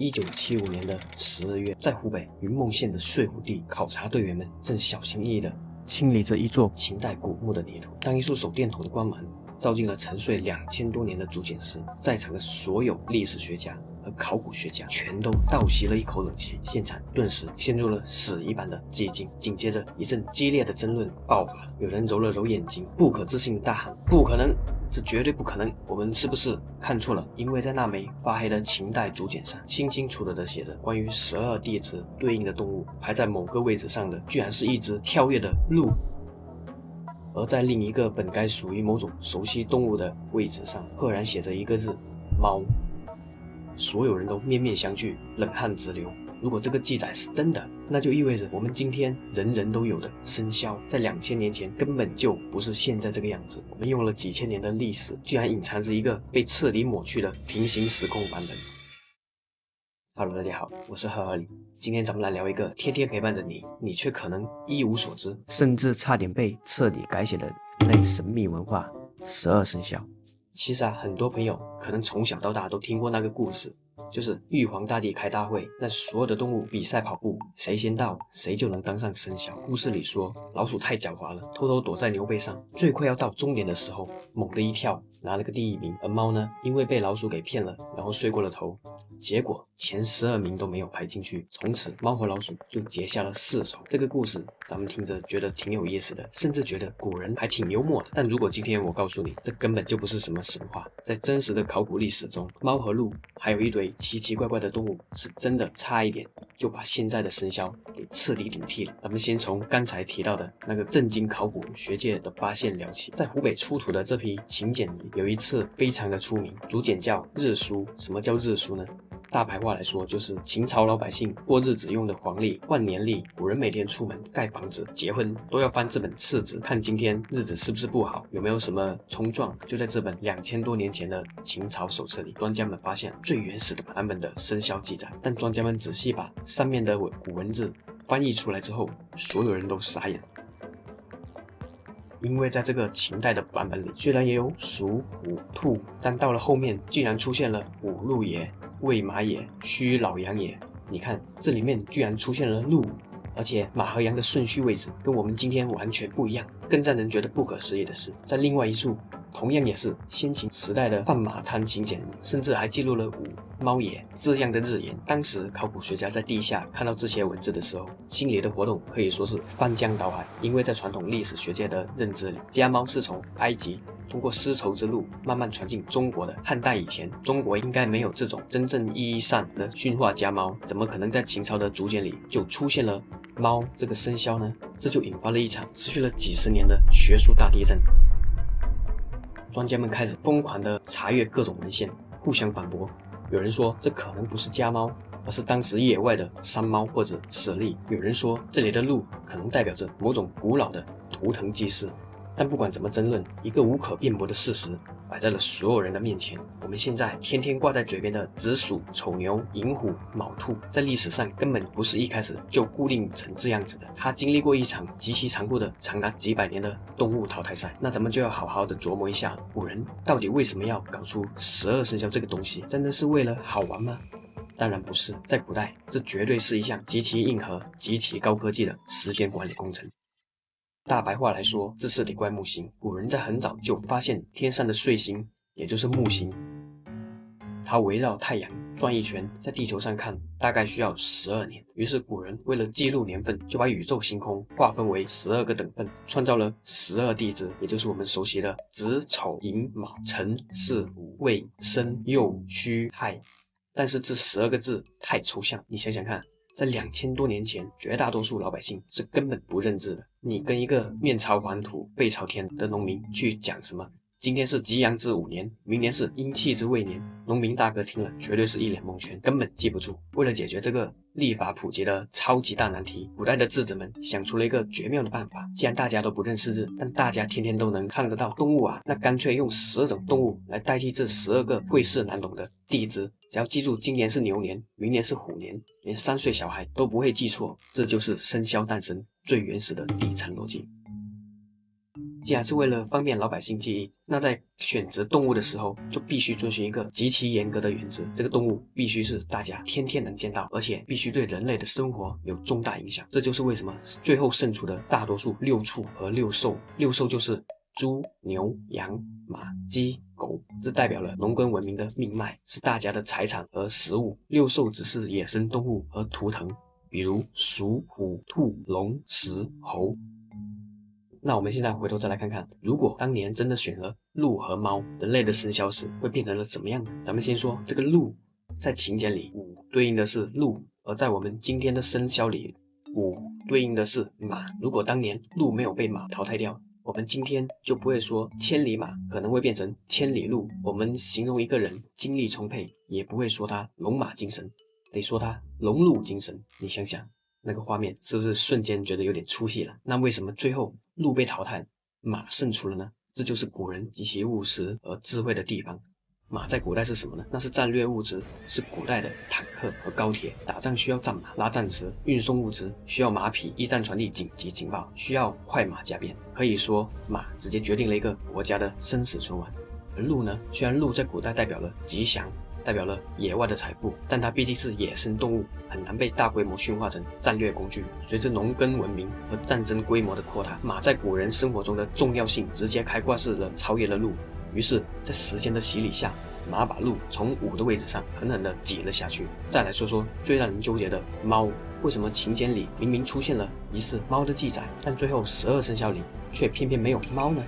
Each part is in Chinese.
1975年的12月，在湖北云梦县的睡虎地，考察队员们正小心翼翼地清理着一座秦代古墓的泥土。当一束手电筒的光芒照进了沉睡2000多年的竹简时，在场的所有历史学家和考古学家全都倒吸了一口冷气，现场顿时陷入了死一般的寂静。紧接着一阵激烈的争论爆发，有人揉了揉眼睛，不可置信地大喊：“不可能！这绝对不可能！我们是不是看错了？”因为在那枚发黑的秦代竹简上，清清楚楚地写着关于12地支对应的动物，排在某个位置上的居然是一只跳跃的鹿。而在另一个本该属于某种熟悉动物的位置上，赫然写着一个字：猫。所有人都面面相觑，冷汗直流。如果这个记载是真的，那就意味着我们今天人人都有的生肖，在2000年前根本就不是现在这个样子。我们用了几千年的历史，居然隐藏着一个被彻底抹去的平行时空版本。Hello， 大家好，我是赫尔里。今天咱们来聊一个天天陪伴着你，你却可能一无所知，甚至差点被彻底改写的一类神秘文化12生肖。其实很多朋友可能从小到大都听过那个故事，就是玉皇大帝开大会，让所有的动物比赛跑步，谁先到谁就能当上生肖。故事里说，老鼠太狡猾了，偷偷躲在牛背上，最快要到终点的时候，猛地一跳，拿了个第1名。而猫呢，因为被老鼠给骗了，然后睡过了头，结果前12名都没有排进去，从此猫和老鼠就结下了世仇。这个故事咱们听着觉得挺有意思的，甚至觉得古人还挺幽默的。但如果今天我告诉你，这根本就不是什么神话，在真实的考古历史中，猫和鹿还有一堆奇奇怪怪的动物，是真的差一点就把现在的生肖给彻底顶替了。咱们先从刚才提到的那个震惊考古学界的发现聊起。在湖北出土的这批秦简里，有一次非常的出名，竹简叫日书。什么叫日书呢？大白话来说，就是秦朝老百姓过日子用的黄历、万年历。古人每天出门盖房子、结婚都要翻这本次子，看今天日子是不是不好，有没有什么冲撞。就在这本2000多年前的秦朝手册里，专家们发现最原始的版本的生肖记载。但专家们仔细把上面的古文字翻译出来之后，所有人都傻眼。因为在这个秦代的版本里，虽然也有鼠、虎、兔，但到了后面竟然出现了午鹿也、未马也、戌老羊也。你看这里面居然出现了鹿，而且马和羊的顺序位置跟我们今天完全不一样。更让人觉得不可思议的是，在另外一处同样也是先秦时代的范马滩秦简，甚至还记录了午、猫也这样的日言。当时考古学家在地下看到这些文字的时候，心里的活动可以说是翻江倒海。因为在传统历史学界的认知里，家猫是从埃及通过丝绸之路慢慢传进中国的。汉代以前，中国应该没有这种真正意义上的驯化家猫，怎么可能在秦朝的竹简里就出现了猫这个生肖呢？这就引发了一场持续了几十年的学术大地震。专家们开始疯狂地查阅各种文献，互相反驳。有人说这可能不是家猫，而是当时野外的山猫或者猞猁。有人说这里的鹿可能代表着某种古老的图腾祭祀。但不管怎么争论，一个无可辩驳的事实摆在了所有人的面前。我们现在天天挂在嘴边的子鼠、丑牛、寅虎、卯兔，在历史上根本不是一开始就固定成这样子的，它经历过一场极其残酷的长达几百年的动物淘汰赛。那咱们就要好好的琢磨一下，古人到底为什么要搞出12生肖这个东西？真的是为了好玩吗？当然不是，在古代这绝对是一项极其硬核、极其高科技的时间管理工程。大白话来说，这是得怪木星。古人在很早就发现天上的岁星，也就是木星，它围绕太阳转一圈，在地球上看大概需要12年。于是古人为了记录年份，就把宇宙星空划分为12个等份，创造了12地支，也就是我们熟悉的子、丑、寅、卯、辰、巳、午、未、申、酉、戌、亥。但是这12个字太抽象，你想想看，在2000多年前，绝大多数老百姓是根本不认字的。你跟一个面朝黄土背朝天的农民去讲什么今天是吉阳之午年，明年是阴气之未年，农民大哥听了绝对是一脸蒙圈，根本记不住。为了解决这个历法普及的超级大难题，古代的智者们想出了一个绝妙的办法。既然大家都不认识字，但大家天天都能看得到动物啊，那干脆用12种动物来代替这12个晦涩难懂的地支。只要记住今年是牛年，明年是虎年，连3岁小孩都不会记错。这就是生肖诞生最原始的底层逻辑。既然是为了方便老百姓记忆，那在选择动物的时候，就必须遵循一个极其严格的原则，这个动物必须是大家天天能见到，而且必须对人类的生活有重大影响。这就是为什么最后胜出的大多数六畜和六兽。六兽就是猪、牛、羊、马、鸡、狗，这代表了农耕文明的命脉，是大家的财产和食物。六兽只是野生动物和图腾，比如鼠、虎、兔、龙、狮、猴。那我们现在回头再来看看，如果当年真的选了鹿和猫，人类的生肖时会变成了怎么样呢？咱们先说这个鹿，在秦简里5对应的是鹿，而在我们今天的生肖里，5对应的是马。如果当年鹿没有被马淘汰掉，我们今天就不会说千里马，可能会变成千里鹿。我们形容一个人精力充沛，也不会说他龙马精神，得说他龙鹿精神。你想想那个画面是不是瞬间觉得有点出戏了？那为什么最后鹿被淘汰，马胜出了呢？这就是古人极其务实而智慧的地方。马在古代是什么呢？那是战略物资，是古代的坦克和高铁。打仗需要战马拉战车，运送物资需要马匹，驿站传递紧急情报需要快马加鞭。可以说，马直接决定了一个国家的生死存亡。而鹿呢？虽然鹿在古代代表了吉祥，代表了野外的财富，但它毕竟是野生动物，很难被大规模驯化成战略工具。随着农耕文明和战争规模的扩大，马在古人生活中的重要性直接开挂式的超越了鹿。于是，在时间的洗礼下，马把鹿从5的位置上狠狠地挤了下去。再来说说最让人纠结的猫，为什么秦简里明明出现了疑似猫的记载，但最后12生肖里却偏偏没有猫呢？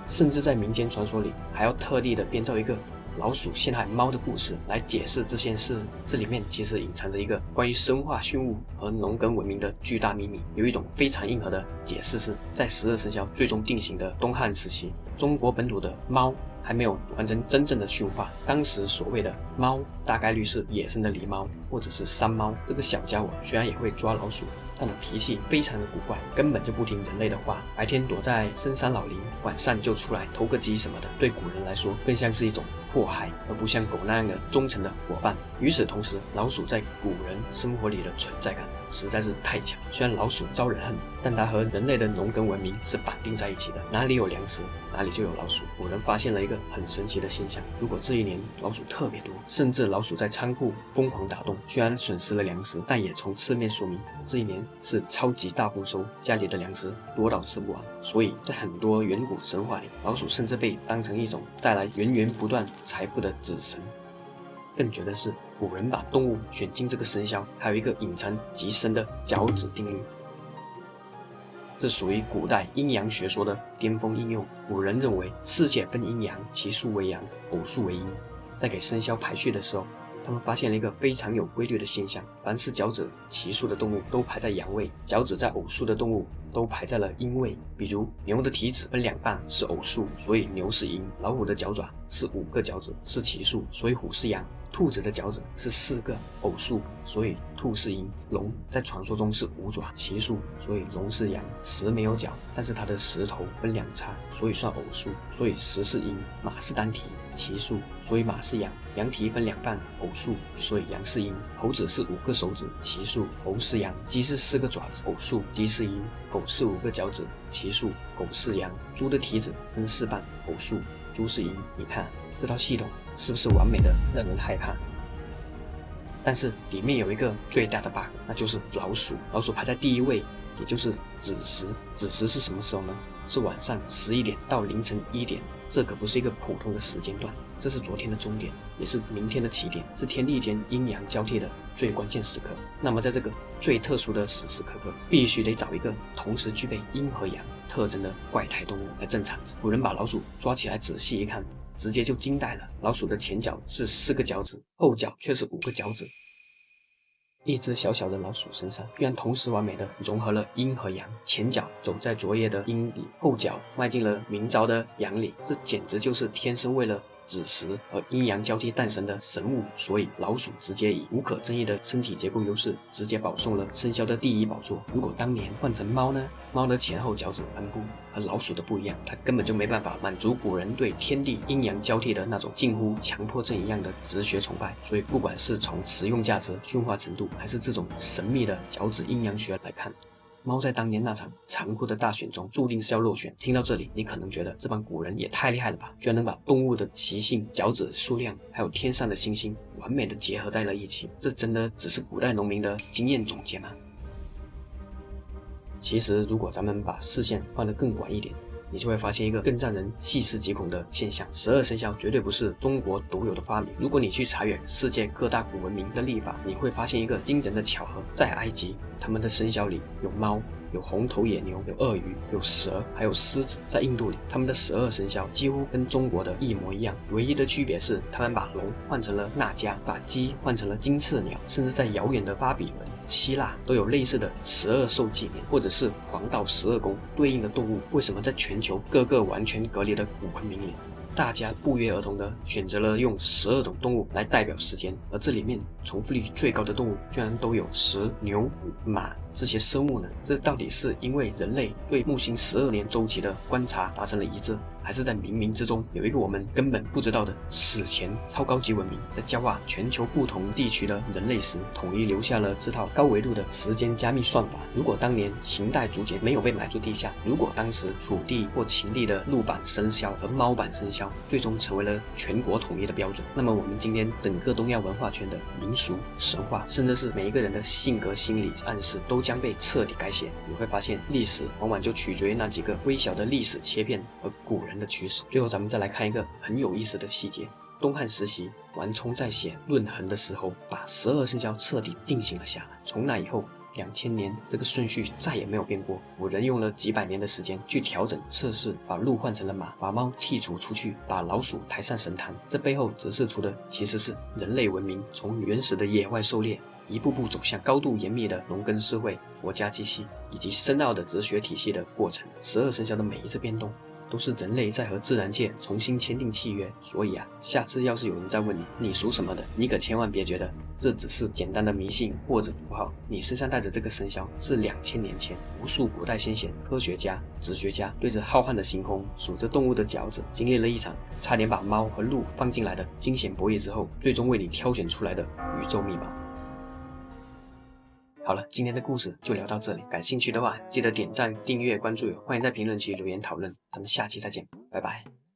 甚至在民间传说里，还要特地的编造一个老鼠陷害猫的故事来解释这件事。这里面其实隐藏着一个关于生化驯物和农耕文明的巨大秘密。有一种非常硬核的解释是，在12生肖最终定型的东汉时期，中国本土的猫还没有完成真正的驯化，当时所谓的猫大概率是野生的狸猫或者是山猫。这个小家伙虽然也会抓老鼠，但脾气非常的古怪，根本就不听人类的话，白天躲在深山老林，晚上就出来偷个鸡什么的。对古人来说，更像是一种祸害，而不像狗那样的忠诚的伙伴。与此同时，老鼠在古人生活里的存在感实在是太强。虽然老鼠招人恨，但它和人类的农耕文明是绑定在一起的，哪里有粮食，哪里就有老鼠。古人发现了一个很神奇的现象，如果这一年老鼠特别多，甚至老鼠在仓库疯狂打洞，虽然损失了粮食，但也从侧面说明这一年是超级大丰收，家里的粮食多到吃不完。所以在很多远古神话里，老鼠甚至被当成一种带来源源不断财富的子神。更绝的是，古人把动物选进这个生肖，还有一个隐藏极深的角子定律。这属于古代阴阳学说的巅峰应用。古人认为世界分阴阳，奇数为阳，偶数为阴。在给生肖排序的时候，他们发现了一个非常有规律的现象，凡是角子奇数的动物都排在阳位，角子在偶数的动物都排在了阴位。比如牛的蹄子分2半是偶数，所以牛是阴；老虎的脚爪是5个角子是奇数，所以虎是阳；兔子的脚趾是4个偶数，所以兔是阴；龙在传说中是5爪奇数，所以龙是阳；蛇没有脚，但是它的舌头分2叉，所以算偶数，所以蛇是阴；马是单蹄奇数，所以马是阳；羊蹄分2半偶数，所以羊是阴；猴子是5个手指奇数，猴是阳；鸡是4个爪子偶数，鸡是阴；狗是5个脚趾奇数，狗是阳；猪的蹄子分4半偶数，猪是阴。你看这套系统是不是完美的让人害怕？但是里面有一个最大的 bug， 那就是老鼠。老鼠排在第1位，也就是子时。子时是什么时候呢？是晚上11点到凌晨1点。这可不是一个普通的时间段，这是昨天的终点，也是明天的起点，是天地间阴阳交替的最关键时刻。那么在这个最特殊的时时刻刻，必须得找一个同时具备阴和阳特征的怪胎动物来镇场子。古人把老鼠抓起来仔细一看，直接就惊呆了。老鼠的前脚是4个脚趾，后脚却是5个脚趾。一只小小的老鼠身上，居然同时完美的融合了阴和阳，前脚走在昨夜的阴里，后脚迈进了明朝的阳里，这简直就是天生为了子时和阴阳交替诞生的神物。所以老鼠直接以无可争议的身体结构优势，直接保送了生肖的第1宝座。如果当年换成猫呢？猫的前后脚趾分布和老鼠的不一样，它根本就没办法满足古人对天地阴阳交替的那种近乎强迫症一样的直学崇拜。所以不管是从实用价值、驯化程度，还是这种神秘的脚趾阴阳学来看，猫在当年那场残酷的大选中注定是要落选。听到这里，你可能觉得这帮古人也太厉害了吧，居然能把动物的习性、脚趾数量还有天上的星星完美的结合在了一起，这真的只是古代农民的经验总结吗？其实如果咱们把视线放得更广一点，你就会发现一个更让人细思极恐的现象：12生肖绝对不是中国独有的发明。如果你去查阅世界各大古文明的历法，你会发现一个惊人的巧合：在埃及，他们的生肖里有猫、有红头野牛、有鳄鱼、有蛇，还有狮子。在印度里，他们的12生肖几乎跟中国的一模一样，唯一的区别是他们把龙换成了纳迦，把鸡换成了金翅鸟，甚至在遥远的巴比伦、希腊都有类似的12兽纪年，或者是黄道12宫对应的动物。为什么在全球各个完全隔离的古文明里，大家不约而同地选择了用12种动物来代表时间，而这里面重复率最高的动物居然都有蛇、牛、虎、马这些生物呢？这到底是因为人类对木星12年周期的观察达成了一致，还是在冥冥之中有一个我们根本不知道的史前超高级文明，在教化全球不同地区的人类时，统一留下了这套高维度的时间加密算法？如果当年秦代竹节没有被埋入地下，如果当时楚地或秦地的鹿版生肖和猫版生肖最终成为了全国统一的标准，那么我们今天整个东亚文化圈的民俗、神话，甚至是每一个人的性格、心理暗示，都将被彻底改写。你会发现，历史往往就取决于那几个微小的历史切片和古人的趋势。最后，咱们再来看一个很有意思的细节：东汉时期，王充在写《论衡》的时候，把12生肖彻底定型了下来。从那以后，2000年这个顺序再也没有变过。古人用了几百年的时间去调整测试，把鹿换成了马，把猫剔除出去，把老鼠抬上神坛。这背后折射出的其实是人类文明从原始的野外狩猎，一步步走向高度严密的农耕社会、佛家机器以及深奥的哲学体系的过程。12生肖的每一次变动，都是人类在和自然界重新签订契约。所以啊，下次要是有人再问你属什么的，你可千万别觉得这只是简单的迷信或者符号。你身上带着这个生肖，是2000年前无数古代先贤、科学家、哲学家对着浩瀚的星空，数着动物的脚趾，经历了一场差点把猫和鹿放进来的惊险博弈之后，最终为你挑选出来的宇宙密码。好了，今天的故事就聊到这里。感兴趣的话，记得点赞、订阅、关注，欢迎在评论区留言讨论。咱们下期再见，拜拜。